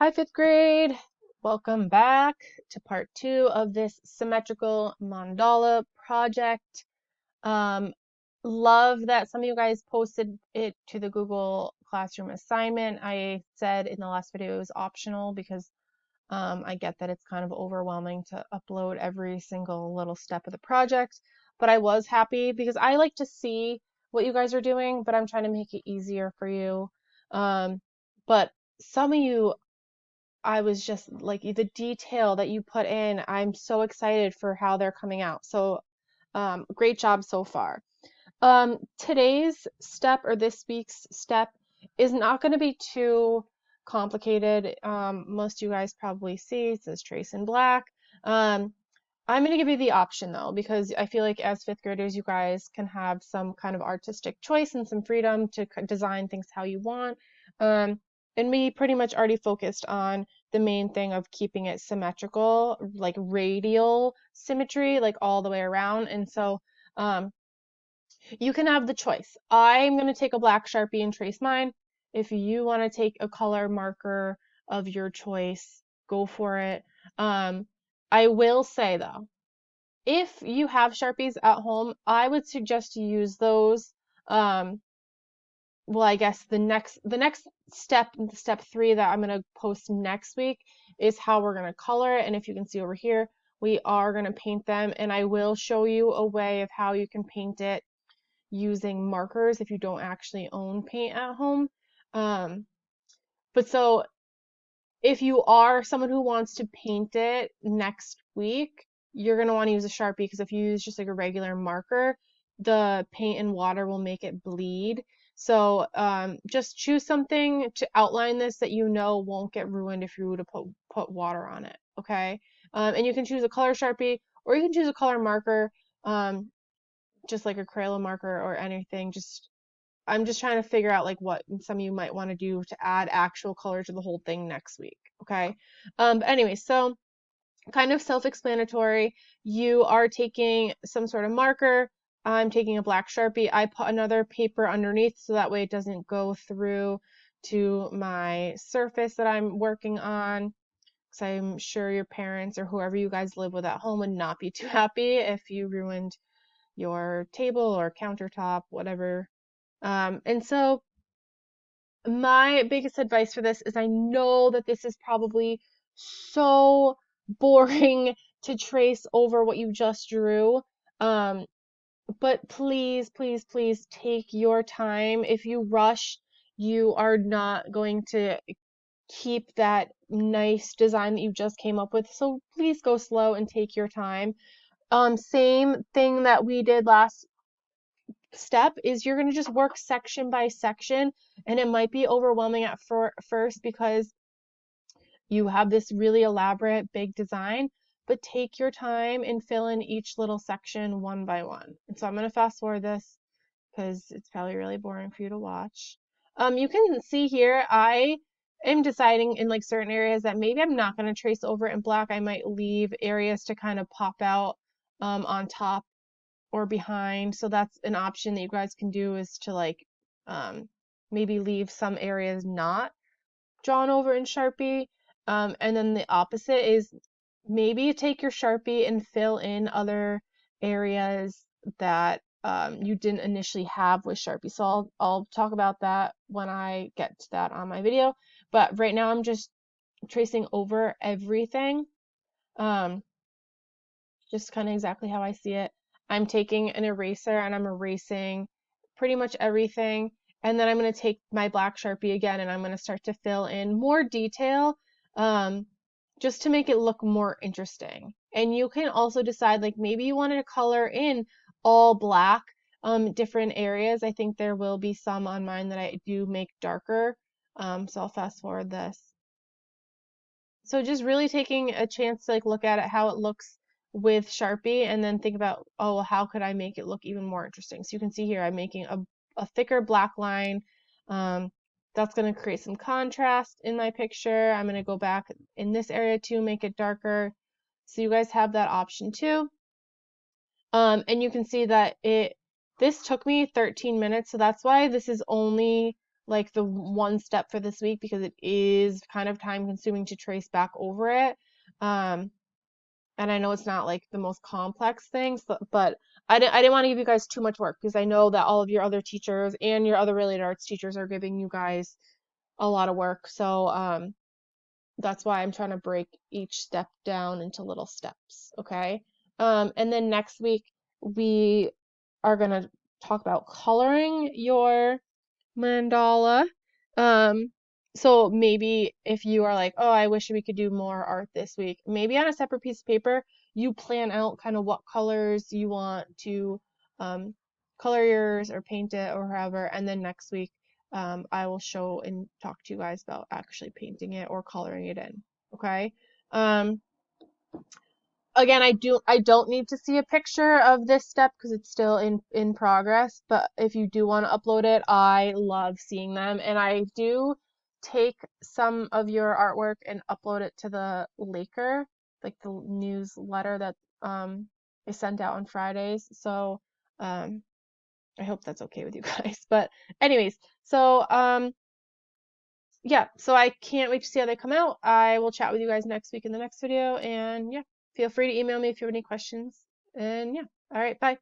Hi, fifth grade. Welcome back to part 2 of this symmetrical mandala project. Um, Love that some of you guys posted it to the Google Classroom assignment. I said in the last video it was optional because I get that it's kind of overwhelming to upload every single little step of the project, but I was happy because I like to see what you guys are doing, but I'm trying to make it easier for you. But some of you I was just like the detail that you put in, I'm so excited for how they're coming out. So, great job so far. Today's step or this week's step is not going to be too complicated. Most of you guys probably see it says trace in black. I'm going to give you the option though, because I feel like as fifth graders, you guys can have some kind of artistic choice and some freedom to design things how you want. Um, and we pretty much already focused on the main thing of keeping it symmetrical, like radial symmetry, like all the way around. And so um, you can have the choice. I'm going to take a black Sharpie and trace mine. If you want to take a color marker of your choice, go for it. I will say though, if you have Sharpies at home, I would suggest you use those. Um, well, I guess the next step, step 3 that I'm gonna post next week is how we're gonna color it. And if you can see over here, we are gonna paint them, and I will show you a way of how you can paint it using markers if you don't actually own paint at home. Um, but so if you are someone who wants to paint it next week, you're going to want to use a Sharpie because if you use just like a regular marker, the paint and water will make it bleed. So just choose something to outline this that you know won't get ruined if you were to put water on it, okay? And you can choose a color Sharpie or you can choose a color marker, just like a Crayola marker or anything. I'm just trying to figure out like what some of you might want to do to add actual color to the whole thing next week. Okay. But anyway, so kind of self-explanatory. You are taking some sort of marker. I'm taking a black Sharpie. I put another paper underneath so that way it doesn't go through to my surface that I'm working on. Because I'm sure your parents or whoever you guys live with at home would not be too happy if you ruined your table or countertop, whatever. And so my biggest advice for this is I know that this is probably so boring to trace over what you just drew. Um, but please, please, please take your time. If you rush, you are not going to keep that nice design that you just came up with. So please go slow and take your time. Same thing that we did last step is you're going to just work section by section, and it might be overwhelming at first because you have this really elaborate big design, but take your time and fill in each little section one by one. And so I'm going to fast forward this because it's probably really boring for you to watch. You can see here I am deciding in like certain areas that maybe I'm not going to trace over it in black. I might leave areas to kind of pop out on top or behind. So that's an option that you guys can do, is to like maybe leave some areas not drawn over in Sharpie. And then the opposite is maybe take your Sharpie and fill in other areas that you didn't initially have with Sharpie. So I'll talk about that when I get to that on my video. But right now I'm just tracing over everything. Um, just kind of exactly how I see it. I'm taking an eraser and I'm erasing pretty much everything. And then I'm going to take my black Sharpie again and I'm going to start to fill in more detail, um, just to make it look more interesting. And you can also decide, like, maybe you wanted to color in all black, different areas. I think there will be some on mine that I do make darker. So I'll fast forward this. So just really taking a chance to like look at it, how it looks with Sharpie, and then think about, oh, well, how could I make it look even more interesting? So you can see here I'm making a thicker black line. Um, that's going to create some contrast in my picture. I'm going to go back in this area too, make it darker. So you guys have that option too. And you can see that this took me 13 minutes, so that's why this is only like the one step for this week because it is kind of time consuming to trace back over it. Um, and I know it's not like the most complex things, but I didn't want to give you guys too much work because I know that all of your other teachers and your other related arts teachers are giving you guys a lot of work. So that's why I'm trying to break each step down into little steps, okay? And then next week we are gonna talk about coloring your mandala. Um, so maybe if you are like, oh, I wish we could do more art this week, maybe on a separate piece of paper, you plan out kind of what colors you want to um, color yours or paint it or however, and then next week I will show and talk to you guys about actually painting it or coloring it in. Okay. Um, Again, I don't need to see a picture of this step because it's still in progress, but if you do want to upload it, I love seeing them. And I do take some of your artwork and upload it to the Laker, like the newsletter that is sent out on Fridays. So um I hope that's okay with you guys. But anyways, so yeah, so I can't wait to see how they come out. I will chat with you guys next week in the next video. And yeah, feel free to email me if you have any questions. And yeah, all right, bye.